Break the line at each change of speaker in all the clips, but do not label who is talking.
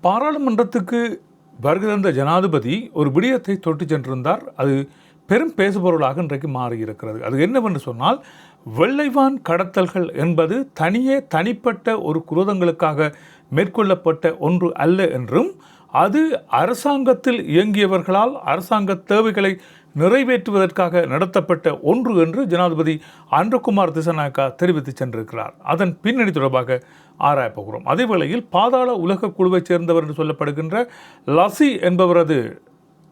பாராளுமன்றத்துக்கு வருகை தந்த ஜனாதிபதி ஒரு விடயத்தை தொட்டு சென்றிருந்தார். அது பெரும் பேசுபொருளாக இன்றைக்கு மாறியிருக்கிறது. அது என்னவென்று சொன்னால், வெள்ளைவான் கடத்தல்கள் என்பது தனிப்பட்ட ஒரு குரோதங்களுக்காக மேற்கொள்ளப்பட்ட ஒன்று அல்ல என்றும், அது அரசாங்கத்தில் இயங்கியவர்களால் அரசாங்க தேவைகளை நிறைவேற்றுவதற்காக நடத்தப்பட்ட ஒன்று என்று ஜனாதிபதி அன்றகுமார் திசாநாயக்கா தெரிவித்து சென்றிருக்கிறார். அதன் பின்னணி தொடர்பாக ஆராயப்போகிறோம். அதே வேளையில் பாதாள உலக குழுவைச் சேர்ந்தவர் என்று சொல்லப்படுகின்ற லசி என்பவரது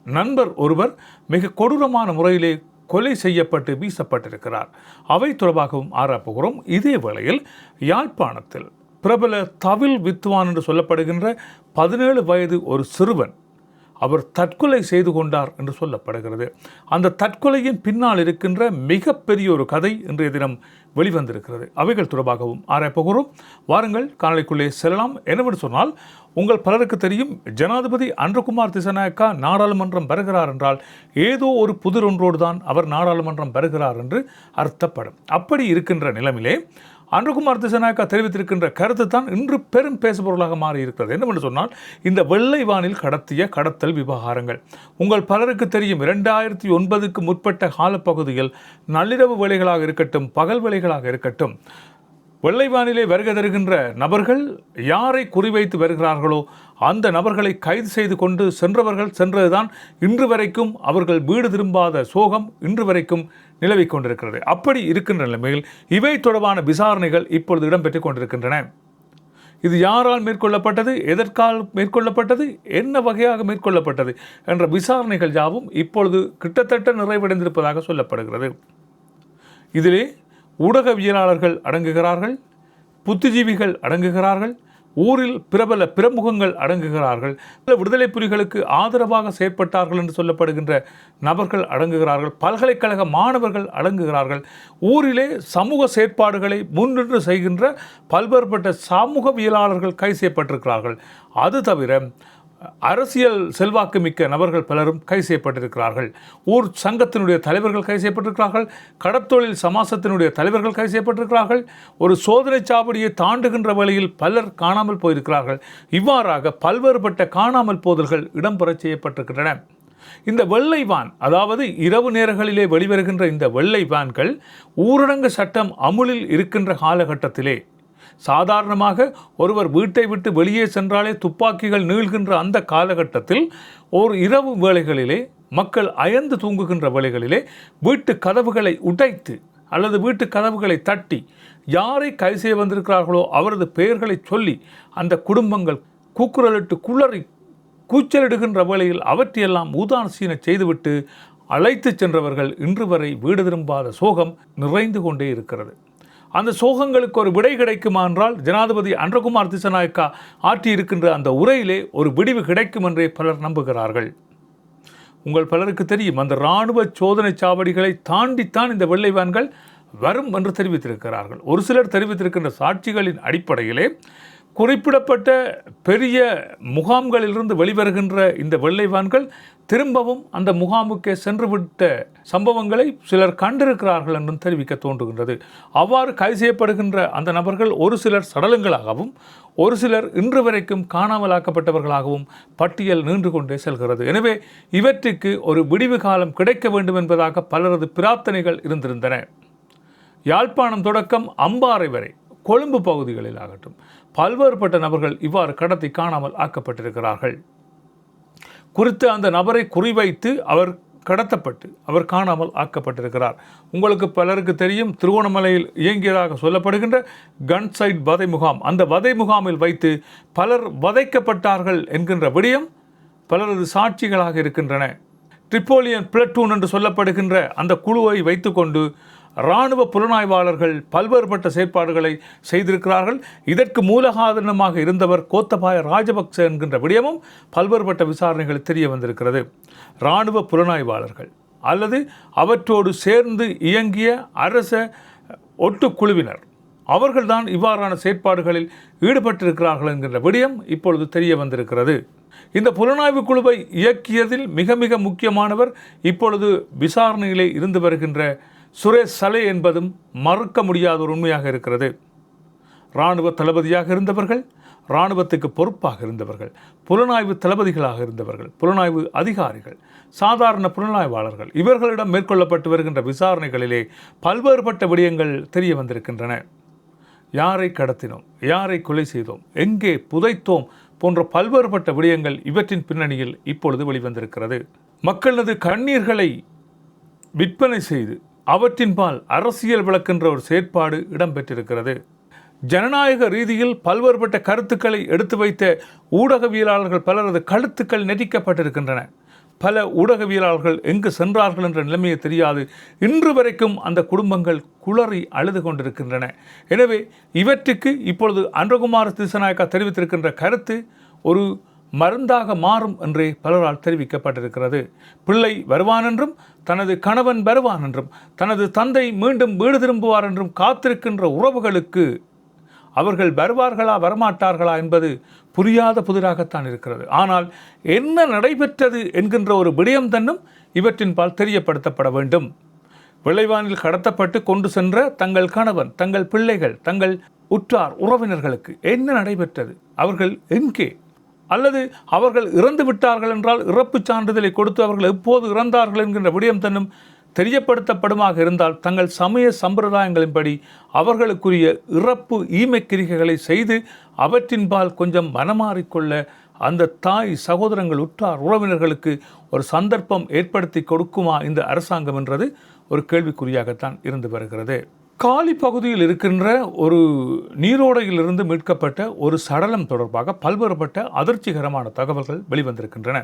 நண்பர் ஒருவர் மிக கொடூரமான முறையிலே கொலை செய்யப்பட்டு வீசப்பட்டிருக்கிறார். அவை தொடர்பாகவும் ஆராயப்போகிறோம். இதே வேளையில் யாழ்ப்பாணத்தில் பிரபல தவில் வித்துவான் என்று சொல்லப்படுகின்ற 17 வயது ஒரு சிறுவன் அவர் தற்கொலை செய்து கொண்டார் என்று சொல்லப்படுகிறது. அந்த தற்கொலையின் பின்னால் இருக்கின்ற மிகப்பெரிய ஒரு கதை இன்றைய தினம் வெளிவந்திருக்கிறது. அவைகள் தொடர்பாகவும் ஆராயப்போகிறோம். வாருங்கள் காணொளிக்குள்ளே செல்லலாம். என்னவென்று சொன்னால், உங்கள் பலருக்கு தெரியும், ஜனாதிபதி அன்றகுமார் திசாநாயக்கா நாடாளுமன்றம் வருகிறார் என்றால் ஏதோ ஒரு புதிர் ஒன்றோடு தான் அவர் நாடாளுமன்றம் வருகிறார் என்று அர்த்தப்படும். அப்படி இருக்கின்ற நிலைமையிலே அன்றகுமார் திசாநாயக்கா தெரிவித்திருக்கின்ற கருத்து தான் இன்று பெரும் பேசுபொருளாக மாறியிருக்கிறது. என்னவென்று சொன்னால், இந்த வெள்ளை வானில் கடத்திய கடத்தல் விவகாரங்கள் உங்கள் பலருக்கு தெரியும். 2009க்கு முற்பட்ட காலப்பகுதியில் நள்ளிரவு வேளைகளாக இருக்கட்டும், பகல் வேளைகளாக இருக்கட்டும், வெள்ளை வானிலே வருகை தருகின்ற நபர்கள் யாரை குறிவைத்து வருகிறார்களோ அந்த நபர்களை கைது செய்து கொண்டு சென்றதுதான் இன்று வரைக்கும் அவர்கள் வீடு திரும்பாத சோகம் இன்று வரைக்கும் நிலவிக் கொண்டிருக்கிறது. அப்படி இருக்கின்ற நிலைமையில் இவை தொடர்பான விசாரணைகள் இப்பொழுது இடம்பெற்றுக் கொண்டிருக்கின்றன. இது யாரால் மேற்கொள்ளப்பட்டது, எதற்கால் மேற்கொள்ளப்பட்டது, என்ன வகையாக மேற்கொள்ளப்பட்டது என்ற விசாரணைகள் யாவும் இப்பொழுது கிட்டத்தட்ட நிறைவடைந்திருப்பதாக சொல்லப்படுகிறது. இதிலே ஊடகவியலாளர்கள் அடங்குகிறார்கள், புத்திஜீவிகள் அடங்குகிறார்கள், ஊரில் பிரபல பிரமுகங்கள் அடங்குகிறார்கள், விடுதலை புலிகளுக்கு ஆதரவாக செயற்பட்டார்கள் என்று சொல்லப்படுகின்ற நபர்கள் அடங்குகிறார்கள், பல்கலைக்கழக மாணவர்கள் அடங்குகிறார்கள், ஊரிலே சமூக செயற்பாடுகளை முன்னின்று செய்கின்ற பல்வேறுபட்ட சமூகவியலாளர்கள் கைது செய்யப்பட்டிருக்கிறார்கள். அது தவிர அரசியல் செல்வாக்கு மிக்க நபர்கள் பலரும் கைது செய்யப்பட்டிருக்கிறார்கள். ஊர் சங்கத்தினுடைய தலைவர்கள் கைது செய்யப்பட்டிருக்கிறார்கள். கடத்தொழில் சமாசத்தினுடைய தலைவர்கள் கைது செய்யப்பட்டிருக்கிறார்கள். ஒரு சோதனை சாவடியை தாண்டுகின்ற வழியில் பலர் காணாமல் போயிருக்கிறார்கள். இவ்வாறாக பல்வேறுபட்ட காணாமல் போதல்கள் இடம்பெற செய்யப்பட்டிருக்கின்றன. இந்த வெள்ளை வான், அதாவது இரவு நேரங்களிலே வெளிவருகின்ற இந்த வெள்ளை வான்கள் ஊரடங்கு சட்டம் அமுலில் இருக்கின்ற காலகட்டத்திலே சாதாரணமாக ஒருவர் வீட்டை விட்டு வெளியே சென்றாலே துப்பாக்கிகள் நீள்கின்ற அந்த காலகட்டத்தில் ஒரு இரவு வேளைகளிலே மக்கள் அயர்ந்து தூங்குகின்ற வேளைகளிலே வீட்டு கதவுகளை உடைத்து அல்லது வீட்டு கதவுகளை தட்டி யாரை கைது செய்ய வந்திருக்கிறார்களோ அவரது பெயர்களை சொல்லி அந்த குடும்பங்கள் கூக்குரலிட்டு குளறி கூச்சலிடுகின்ற வேளையில் அவற்றையெல்லாம் உதாசீன செய்துவிட்டு அழைத்து சென்றவர்கள் இன்று வரை வீடு திரும்பாத சோகம் நிறைந்து கொண்டே இருக்கிறது. அந்த சோகங்களுக்கு ஒரு விடை கிடைக்குமா என்றால் ஜனாதிபதி அன்றகுமார் திசாநாயக்கா ஆற்றியிருக்கின்ற அந்த உரையிலே ஒரு விடிவு கிடைக்கும் என்றே பலர் நம்புகிறார்கள். உங்கள் பலருக்கு தெரியும், அந்த இராணுவ சோதனை சாவடிகளை தாண்டித்தான் இந்த வெள்ளை வான்கள் வரும் என்று தெரிவித்திருக்கிறார்கள். ஒரு சிலர் தெரிவித்திருக்கின்ற சாட்சிகளின் அடிப்படையிலே குறிப்பிடப்பட்ட பெரிய முகாம்களிலிருந்து வெளிவருகின்ற இந்த வெள்ளை வான்கள் திரும்பவும் அந்த முகாமுக்கே சென்றுவிட்ட சம்பவங்களை சிலர் கண்டிருக்கிறார்கள் என்றும் தெரிவிக்க தோன்றுகின்றது. அவ்வாறு கைது செய்யப்படுகின்ற அந்த நபர்கள் ஒரு சிலர் சடலங்களாகவும் ஒரு சிலர் இன்று வரைக்கும் காணாமலாக்கப்பட்டவர்களாகவும் பட்டியல் நீண்டு கொண்டே செல்கிறது. எனவே இவற்றுக்கு ஒரு விடிவு காலம் கிடைக்க வேண்டும் என்பதாக பலரது பிரார்த்தனைகள் இருந்திருந்தன. யாழ்ப்பாணம் தொடக்கம் அம்பாறை வரை கொழும்பு பகுதிகளில் ஆகட்டும் பல்வேறுபட்ட நபர்கள் இவ்வாறு கடத்தி காணாமல் ஆக்கப்பட்டிருக்கிறார்கள். குறித்த அந்த நபரை குறிவைத்து அவர் கடத்தப்பட்டு அவர் காணாமல் ஆக்கப்பட்டிருக்கிறார். உங்களுக்கு பலருக்கு தெரியும், திருவோணமலையில் இயங்கியதாக சொல்லப்படுகின்ற கன்சைட் வதை முகாம், அந்த வதை முகாமில் வைத்து பலர் வதைக்கப்பட்டார்கள் என்கின்ற விடயம் பலரது சாட்சிகளாக இருக்கின்றன. ட்ரிப்போலியன் பிளட்டூன் என்று சொல்லப்படுகின்ற அந்த குழுவை வைத்துக்கொண்டு இராணுவ புலனாய்வாளர்கள் பல்வேறுபட்ட செயற்பாடுகளை செய்திருக்கிறார்கள். இதற்கு மூலகாரணமாக இருந்தவர் கோத்தபாய ராஜபக்ச என்கின்ற விடயமும் பல்வேறுபட்ட விசாரணைகள் தெரிய வந்திருக்கிறது. இராணுவ புலனாய்வாளர்கள் அல்லது அவற்றோடு சேர்ந்து இயங்கிய அரச ஒட்டுக்குழுவினர் அவர்கள்தான் இவ்வாறான செயற்பாடுகளில் ஈடுபட்டிருக்கிறார்கள் என்கின்ற விடயம் இப்பொழுது தெரிய வந்திருக்கிறது. இந்த புலனாய்வு குழுவை இயக்கியதில் மிக மிக முக்கியமானவர் இப்பொழுது விசாரணையிலே இருந்து வருகின்ற சுரேஷ் சலே என்பதும் மறுக்க முடியாத ஒரு உண்மையாக இருக்கிறது. இராணுவ தளபதியாக இருந்தவர்கள், இராணுவத்துக்கு பொறுப்பாக இருந்தவர்கள், புலனாய்வு தளபதிகளாக இருந்தவர்கள், புலனாய்வு அதிகாரிகள், சாதாரண புலனாய்வாளர்கள், இவர்களிடம் மேற்கொள்ளப்பட்டு வருகின்ற விசாரணைகளிலே பல்வேறுபட்ட விடயங்கள் தெரிய வந்திருக்கின்றன. யாரை கடத்தினோம், யாரை கொலை செய்தோம், எங்கே புதைத்தோம் போன்ற பல்வேறுபட்ட விடயங்கள் இவற்றின் பின்னணியில் இப்பொழுது வெளிவந்திருக்கிறது. மக்களது கண்ணீர்களை விற்பனை செய்து அவற்றின்பால் அரசியல் விளக்கின்ற ஒரு செயற்பாடு இடம்பெற்றிருக்கிறது. ஜனநாயக ரீதியில் பல்வேறுபட்ட கருத்துக்களை எடுத்து வைத்த ஊடகவியலாளர்கள் பலரது கழுத்துக்கள் நெரிக்கப்பட்டிருக்கின்றன. பல ஊடகவியலாளர்கள் எங்கு சென்றார்கள் என்ற நிலைமையை தெரியாது இன்று வரைக்கும் அந்த குடும்பங்கள் குளறி அழுது கொண்டிருக்கின்றன. எனவே இவற்றுக்கு இப்பொழுது அன்றகுமார திசாநாயக்கா தெரிவித்திருக்கின்ற கருத்து ஒரு மருந்தாக மாறும் என்றே பலரால் தெரிவிக்கப்பட்டிருக்கிறது. பிள்ளை வருவான் என்றும், தனது கணவன் வருவான் என்றும், தனது தந்தை மீண்டும் வீடு திரும்புவார் என்றும் காத்திருக்கின்ற உறவுகளுக்கு அவர்கள் வருவார்களா வரமாட்டார்களா என்பது புரியாத புதிராகத்தான் இருக்கிறது. ஆனால் என்ன நடைபெற்றது என்கின்ற ஒரு விடயம் தன்னும் இவற்றின்பால் தெரியப்படுத்தப்பட வேண்டும். விளைவானில் கடத்தப்பட்டு கொண்டு சென்ற தங்கள் கணவன், தங்கள் பிள்ளைகள், தங்கள் உற்றார் உறவினர்களுக்கு என்ன நடைபெற்றது, அவர்கள் எங்கே, அல்லது அவர்கள் இறந்து விட்டார்கள் என்றால் இறப்புச் சான்றிதழை கொடுத்து அவர்கள் எப்போது இறந்தார்கள் என்கின்ற விடயம் தன்னும் தெரியப்படுத்தப்படுமாக இருந்தால் தங்கள் சமய சம்பிரதாயங்களின்படி அவர்களுக்குரிய இறப்பு ஈமைக்கிரிகைகளை செய்து அவற்றின்பால் கொஞ்சம் மனமாறிக்கொள்ள அந்த தாய் சகோதரங்கள் உற்றார் உறவினர்களுக்கு ஒரு சந்தர்ப்பம் ஏற்படுத்தி கொடுக்குமா இந்த அரசாங்கம் என்றது ஒரு கேள்விக்குறியாகத்தான் இருந்து வருகிறது. காலி பகுதியில் இருக்கின்ற ஒரு நீரோடையிலிருந்து மீட்கப்பட்ட ஒரு சடலம் தொடர்பாக பல்வேறுபட்ட அதிர்ச்சிகரமான தகவல்கள் வெளிவந்திருக்கின்றன.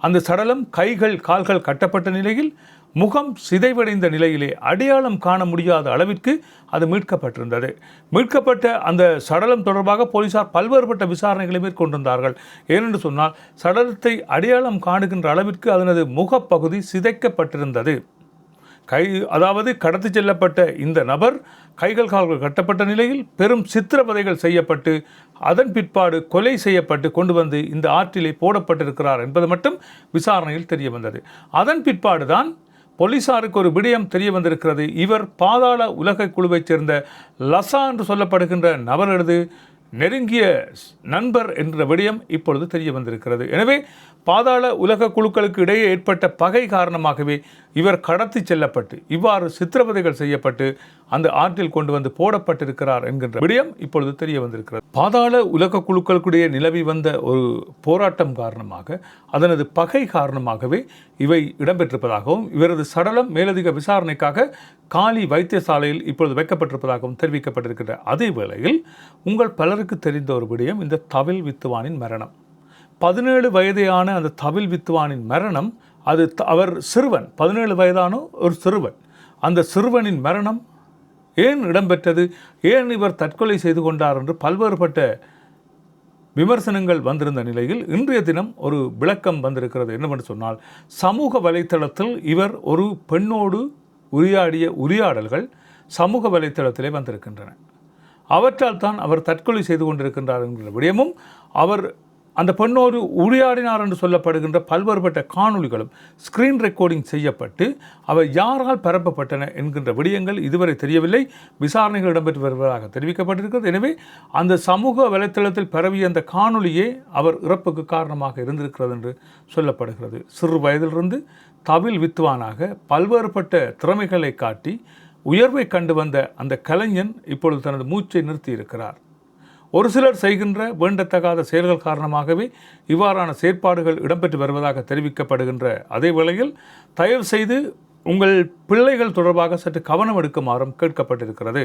அந்த சடலம் கைகள் கால்கள் கட்டப்பட்ட நிலையில், முகம் சிதைவடைந்த நிலையிலே அடையாளம் காண முடியாத அளவிற்கு அது மீட்கப்பட்டிருந்தது. மீட்கப்பட்ட அந்த சடலம் தொடர்பாக போலீசார் பல்வேறுபட்ட விசாரணைகளை மேற்கொண்டிருந்தார்கள். ஏனென்று சொன்னால் சடலத்தை அடையாளம் காணுகின்ற அளவிற்கு அதனது முகப்பகுதி சிதைக்கப்பட்டிருந்தது. அதாவது கடத்தி செல்லப்பட்ட இந்த நபர் கைகள் கால்கள் கட்டப்பட்ட நிலையில் பெரும் சித்திரவதைகள் செய்யப்பட்டு அதன் பிற்பாடு கொலை செய்யப்பட்டு கொண்டு வந்து இந்த ஆற்றிலே போடப்பட்டிருக்கிறார் என்பது மட்டும் விசாரணையில் தெரிய வந்தது. அதன் பிற்பாடு தான் போலீசாருக்கு ஒரு விடயம் தெரிய வந்திருக்கிறது. இவர் பாதாள உலக குழுவைச் சேர்ந்த லசா என்று சொல்லப்படுகின்ற நபரது நெருங்கிய நண்பர் என்ற விடயம் இப்பொழுது தெரிய வந்திருக்கிறது. எனவே பாதாள உலக குழுக்களுக்கு இடையே ஏற்பட்ட பகை காரணமாகவே இவர் கடத்தி செல்லப்பட்டு இவ்வாறு சித்திரவதைகள் செய்யப்பட்டு அந்த ஆற்றில் கொண்டு வந்து போடப்பட்டிருக்கிறார் என்கின்ற விடயம் இப்பொழுது தெரிய வந்திருக்கிறது. பாதாள உலக குழுக்களுக்கிடையே நிலவி வந்த ஒரு போராட்டம் காரணமாக, அதனது பகை காரணமாகவே இவை இடம்பெற்றிருப்பதாகவும் இவரது சடலம் மேலதிக விசாரணைக்காக காலி வைத்தியசாலையில் இப்பொழுது வைக்கப்பட்டிருப்பதாகவும் தெரிவிக்கப்பட்டிருக்கின்ற அதே வேளையில் உங்கள் பலருக்கு தெரிந்த ஒரு விடயம் இந்த தவில் வித்துவானின் மரணம். 17 வயதான அந்த தவில் வித்துவானின் மரணம், அது அவர் சிறுவன், 17 வயதான ஒரு சிறுவன். அந்த சிறுவனின் மரணம் ஏன் இடம்பெற்றது, ஏன் இவர் தற்கொலை செய்து கொண்டார் என்று பல்வேறுபட்ட விமர்சனங்கள் வந்திருந்த நிலையில் இன்றைய தினம் ஒரு விளக்கம் வந்திருக்கிறது. என்னவென்று சொன்னால், சமூக வலைத்தளத்தில் இவர் ஒரு பெண்ணோடு உரையாடிய உரையாடல்கள் சமூக வலைத்தளத்திலே வந்திருக்கின்றன. அவற்றால் தான் அவர் தற்கொலை செய்து கொண்டிருக்கின்றார் என்கிற விடயமும், அவர் அந்த பெண்ணோடு உரையாடினார் என்று சொல்லப்படுகின்ற பல்வேறுபட்ட காணொளிகளும் ஸ்கிரீன் ரெக்கார்டிங் செய்யப்பட்டு அவை யாரால் பரப்பப்பட்டன என்கின்ற விடயங்கள் இதுவரை தெரியவில்லை. விசாரணைகள் இடம்பெற்று வருவதாக தெரிவிக்கப்பட்டிருக்கிறது. எனவே அந்த சமூக வலைத்தளத்தில் பரவிய அந்த காணொளியே அவர் இறப்புக்கு காரணமாக இருந்திருக்கிறது என்று சொல்லப்படுகிறது. சிறு வயதிலிருந்து தவில் வித்துவானாக பல்வேறுபட்ட திறமைகளை காட்டி உயர்வை கண்டு வந்த அந்த கலைஞன் இப்பொழுது தனது மூச்சை நிறுத்தி இருக்கிறார். ஒரு சிலர் செய்கின்ற வேண்டத்தகாத செயல்கள் காரணமாகவே இவ்வாறான செயற்பாடுகள் இடம்பெற்று வருவதாக தெரிவிக்கப்படுகின்ற அதே வேளையில் தயவு செய்து உங்கள் பிள்ளைகள் தொடர்பாக சற்று கவனம் எடுக்குமாறும் கேட்கப்பட்டிருக்கிறது.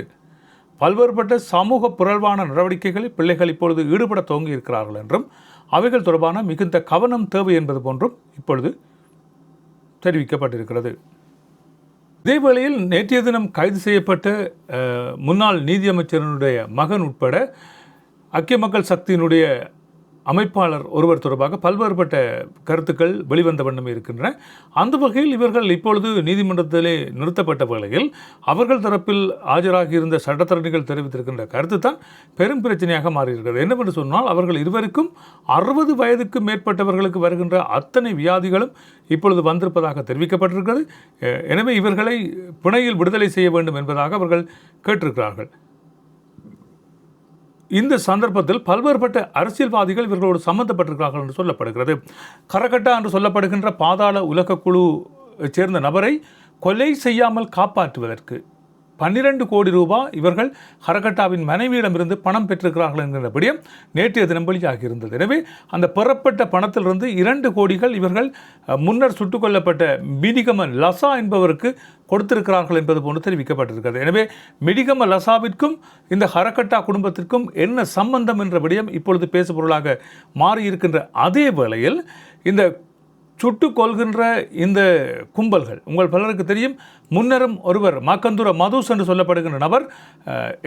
பல்வேறுபட்ட சமூக புரள்வான நடவடிக்கைகளில் பிள்ளைகள் இப்பொழுது ஈடுபட துவங்கி இருக்கிறார்கள் என்றும் அவைகள் தொடர்பான மிகுந்த கவனம் தேவை என்பது போன்றும் இப்பொழுது தெரிவிக்கப்பட்டிருக்கிறது. இதேவேளையில் நேற்றைய தினம் கைது செய்யப்பட்ட முன்னாள் நீதியமைச்சரினுடைய மகன் உட்பட ஐக்கிய மக்கள் சக்தியினுடைய அமைப்பாளர் ஒருவர் தொடர்பாக பல்வேறுபட்ட கருத்துக்கள் வெளிவந்த வண்ணமே இருக்கின்றன. அந்த வகையில் இவர்கள் இப்பொழுது நீதிமன்றத்திலே நிறுத்தப்பட்ட வேளையில் அவர்கள் தரப்பில் ஆஜராகியிருந்த சட்டத்தரணிகள் தெரிவித்திருக்கின்ற கருத்து தான் பெரும் பிரச்சனையாக மாறியிருக்கிறது. என்னவென்று சொன்னால், அவர்கள் இருவருக்கும் 60 வயதுக்கு மேற்பட்டவர்களுக்கு வருகின்ற அத்தனை வியாதிகளும் இப்பொழுது வந்திருப்பதாக தெரிவிக்கப்பட்டிருக்கிறது. எனவே இவர்களை பிணையில் விடுதலை செய்ய வேண்டும் என்பதாக அவர்கள் கேட்டிருக்கிறார்கள். இந்த சந்தர்ப்பத்தில் பல்வேறுபட்ட அரசியல்வாதிகள் இவர்களோடு சம்பந்தப்பட்டிருக்கிறார்கள் என்று சொல்லப்படுகிறது. கரகட்டா என்று சொல்லப்படுகின்ற பாதாள உலக குழு சேர்ந்த நபரை கொலை செய்யாமல் காப்பாற்றுவதற்கு 12 கோடி ரூபாய் இவர்கள் கரகட்டாவின் மனைவியிடமிருந்து பணம் பெற்றிருக்கிறார்கள் என்கிறபடியும் நேற்றைய தினம் வெளியாகியிருந்தது. எனவே அந்த பெறப்பட்ட பணத்திலிருந்து 2 கோடிகள் இவர்கள் முன்னர் சுட்டுக் கொல்லப்பட்ட மிடிகம லசா என்பவருக்கு கொடுத்திருக்கிறார்கள் என்பது போன்று தெரிவிக்கப்பட்டிருக்கிறது. எனவே மிடிகம லசாவிற்கும் இந்த கரகட்டா குடும்பத்திற்கும் என்ன சம்பந்தம் என்றபடியும் இப்பொழுது பேசுபொருளாக மாறியிருக்கின்ற அதே வேளையில் இந்த சுட்டுக் கொள்கின்ற இந்த கும்பல்கள் உங்கள் பலருக்கு தெரியும். முன்னரும் ஒருவர் மார்க்கந்துர மதுஸ் என்று சொல்லப்படுகின்ற நபர்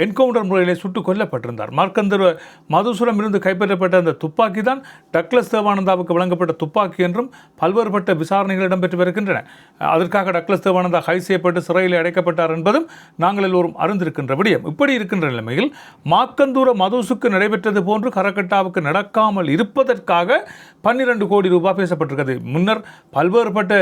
என்கவுண்டர் முறையிலே சுட்டுக் கொல்லப்பட்டிருந்தார். மார்க்கந்துர மதுசுரம் இருந்து கைப்பற்றப்பட்ட அந்த துப்பாக்கி தான் டக்ளஸ் தேவானந்தாவுக்கு வழங்கப்பட்ட துப்பாக்கி என்றும் பல்வேறுபட்ட விசாரணைகள் இடம்பெற்று வருகின்றன. அதற்காக டக்ளஸ் தேவானந்தா கைது செய்யப்பட்டு சிறையில் அடைக்கப்பட்டார் என்பதும் நாங்கள் எல்லோரும் அறிந்திருக்கின்ற விடயம். இப்படி இருக்கின்ற நிலைமையில் மார்க்கந்துர மதுசுக்கு நடைபெற்றது போன்று கரகட்டாவுக்கு நடக்காமல் இருப்பதற்காக 12 கோடி ரூபாய் பேசப்பட்டிருக்கிறது. முன்னர் பல்வேறுபட்ட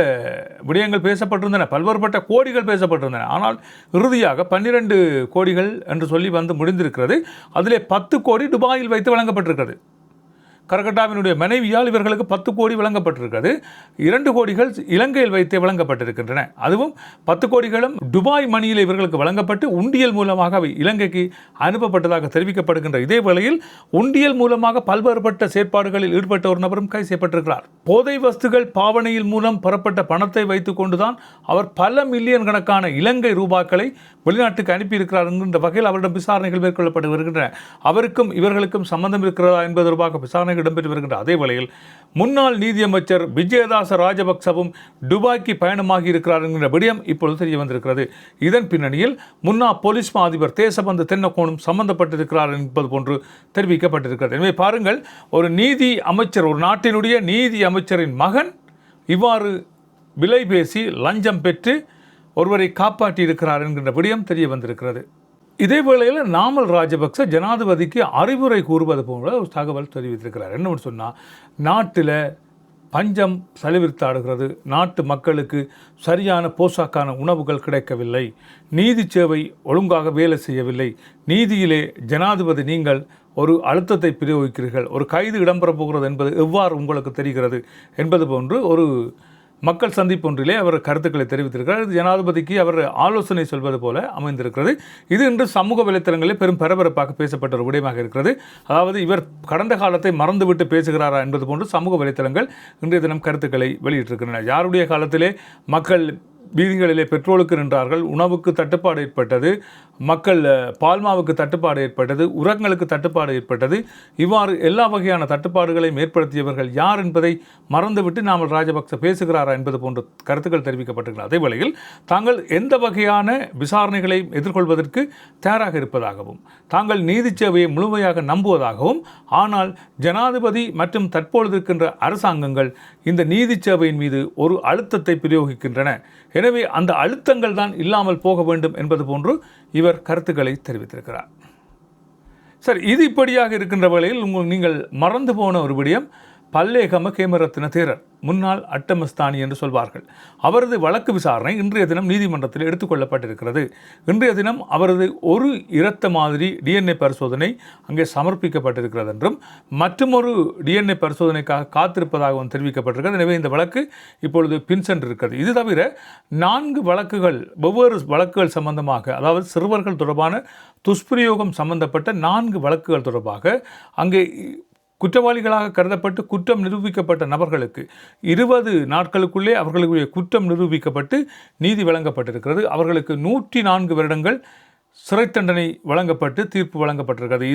விடயங்கள் பேசப்பட்டிருந்தன, பல்வேறுபட்ட கோடிகள் பேசப்பட்டிருந்தன. ஆனால் இறுதியாக 12 கோடிகள் என்று சொல்லி வந்து முடிந்திருக்கிறது. அதிலே 10 கோடி துபாயில் வைத்து வழங்கப்பட்டிருக்கிறது. கரகட்டாவினுடைய மனைவியால் இவர்களுக்கு 10 கோடி வழங்கப்பட்டிருக்கிறது. 2 கோடிகள் இலங்கையில் வைத்தே வழங்கப்பட்டிருக்கின்றன. அதுவும் 10 கோடிகளும் துபாய் மணியில் இவர்களுக்கு வழங்கப்பட்டு உண்டியல் மூலமாக அவை இலங்கைக்கு அனுப்பப்பட்டதாக தெரிவிக்கப்படுகின்ற இதே வேளையில் உண்டியல் மூலமாக பல்வேறுபட்ட செயற்பாடுகளில் ஈடுபட்ட ஒரு நபரும் கைது செய்யப்பட்டிருக்கிறார். போதை வஸ்துகள் பாவனையில் மூலம் பெறப்பட்ட பணத்தை வைத்துக் கொண்டுதான் அவர் பல மில்லியன் கணக்கான இலங்கை ரூபாக்களை வெளிநாட்டுக்கு அனுப்பியிருக்கிறார் என்கின்ற வகையில் அவரிடம் விசாரணைகள் மேற்கொள்ளப்பட்டு வருகின்றன. அவருக்கும் இவர்களுக்கும் சம்பந்தம் இருக்கிறதா என்பது தொடர்பாக விசாரணைகள் இடம்பெற்று வருகின்ற அதே வேளையில் முன்னாள் நீதியமைச்சர் விஜயதாச ராஜபக்சவும் துபாய்க்கு பயணமாகி இருக்கிறார் என்கிற விடயம் இப்பொழுது தெரிய வந்திருக்கிறது. இதன் பின்னணியில் முன்னாள் போலீஸ் மா அதிபர் தேசபந்து தென்னக்கோனும் சம்பந்தப்பட்டிருக்கிறார் என்பது போன்று தெரிவிக்கப்பட்டிருக்கிறது. எனவே பாருங்கள், ஒரு நீதி அமைச்சர், ஒரு நாட்டினுடைய நீதி அமைச்சரின் மகன் இவ்வாறு விலை பேசி லஞ்சம் பெற்று ஒருவரை காப்பாற்றி இருக்கிறார் என்கின்ற விடயம் தெரிய வந்திருக்கிறது. இதே வேளையில் நாமல் ராஜபக்ச ஜனாதிபதிக்கு அறிவுரை கூறுவது போன்ற ஒரு தகவல் தெரிவித்திருக்கிறார். என்னன்னு சொன்னால், நாட்டில் பஞ்சம் சலிவிர்த்தாடுகிறது, நாட்டு மக்களுக்கு சரியான போஷாக்கான உணவுகள் கிடைக்கவில்லை, நீதி சேவை ஒழுங்காக வேலை செய்யவில்லை, நீதியிலே ஜனாதிபதி நீங்கள் ஒரு அழுத்தத்தை பிரயோகிக்கிறீர்கள், ஒரு கைது இடம்பெற போகிறது என்பது எவ்வாறு உங்களுக்கு தெரிகிறது என்பது போன்று ஒரு மக்கள் சந்திப்பு ஒன்றிலே அவர் கருத்துக்களை தெரிவித்திருக்கிறார். இது ஜனாதிபதிக்கு அவர் ஆலோசனை சொல்வது போல அமைந்திருக்கிறது. இது இன்று சமூக வலைத்தளங்களில் பெரும் பரபரப்பாக பேசப்பட்ட ஒரு விடயமாக இருக்கிறது. அதாவது இவர் கடந்த காலத்தை மறந்துவிட்டு பேசுகிறாரா என்பது போன்று சமூக வலைத்தளங்கள் இன்றைய தினம் கருத்துக்களை வெளியிட்டிருக்கின்றன. யாருடைய காலத்திலே மக்கள் வீதிகளிலே பெட்ரோலுக்கு நின்றார்கள், உணவுக்கு தட்டுப்பாடு ஏற்பட்டது, மக்கள் பால்மாவுக்கு தட்டுப்பாடு ஏற்பட்டது, உரங்களுக்கு தட்டுப்பாடு ஏற்பட்டது, இவ்வாறு எல்லா வகையான தட்டுப்பாடுகளையும் ஏற்படுத்தியவர்கள் யார் என்பதை மறந்துவிட்டு நாமல் ராஜபக்ச பேசுகிறாரா என்பது போன்ற கருத்துக்கள் தெரிவிக்கப்பட்டிருக்கிறது. அதே வேளையில் தாங்கள் எந்த வகையான விசாரணைகளை எதிர்கொள்வதற்கு தயாராக இருப்பதாகவும், தாங்கள் நீதி சேவையை முழுமையாக நம்புவதாகவும், ஆனால் ஜனாதிபதி மற்றும் தற்பொழுது இருக்கின்ற அரசாங்கங்கள் இந்த நீதி சேவையின் மீது ஒரு அழுத்தத்தை பிரயோகிக்கின்றன, எனவே அந்த அழுத்தங்கள் தான் இல்லாமல் போக வேண்டும் என்பது போன்று இவர் கருத்துக்களை தெரிவித்திருக்கிறார். சரி, இது இப்படியாக இருக்கின்ற வேளையில் நீங்கள் மறந்து போன ஒரு விடயம், பல்லேகம கேமரத்ன தேரர், முன்னாள் அட்டமஸ்தானி என்று சொல்வார்கள். அவரது வழக்கு விசாரணை இன்றைய தினம் நீதிமன்றத்தில் எடுத்துக்கொள்ளப்பட்டிருக்கிறது. இன்றைய தினம் அவரது ஒரு இரத்த மாதிரி டிஎன்ஏ பரிசோதனை அங்கே சமர்ப்பிக்கப்பட்டிருக்கிறது என்றும் மற்றொரு டிஎன்ஏ பரிசோதனைக்காக காத்திருப்பதாகவும் தெரிவிக்கப்பட்டிருக்கிறது. எனவே இந்த வழக்கு இப்பொழுது பின் சென்றிருக்கிறது. இது தவிர 4 வழக்குகள், வெவ்வேறு வழக்குகள் சம்பந்தமாக, அதாவது சிறுவர்கள் தொடர்பான துஷ்பிரயோகம் சம்பந்தப்பட்ட 4 வழக்குகள் தொடர்பாக அங்கே குற்றவாளிகளாக கருதப்பட்டு குற்றம் நிரூபிக்கப்பட்ட நபர்களுக்கு 20 நாட்களுக்குள்ளே அவர்களுடைய குற்றம் நிரூபிக்கப்பட்டு நீதி வழங்கப்பட்டிருக்கிறது. அவர்களுக்கு 104 வருடங்கள் சிறை தண்டனை வழங்கப்பட்டு தீர்ப்பு வழங்கப்பட்டிருக்கிறது.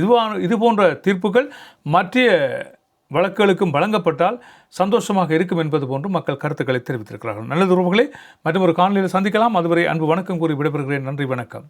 இது போன்ற தீர்ப்புகள் மற்ற வழக்குகளுக்கும் வழங்கப்பட்டால் சந்தோஷமாக இருக்கும் என்பது போன்று மக்கள் கருத்துக்களை தெரிவித்திருக்கிறார்கள். நல்லது உறவுகளே, மற்றும் ஒரு காணொலியில் சந்திக்கலாம். அதுவரை அன்பு வணக்கம் கூறி விடைபெறுகிறேன். நன்றி, வணக்கம்.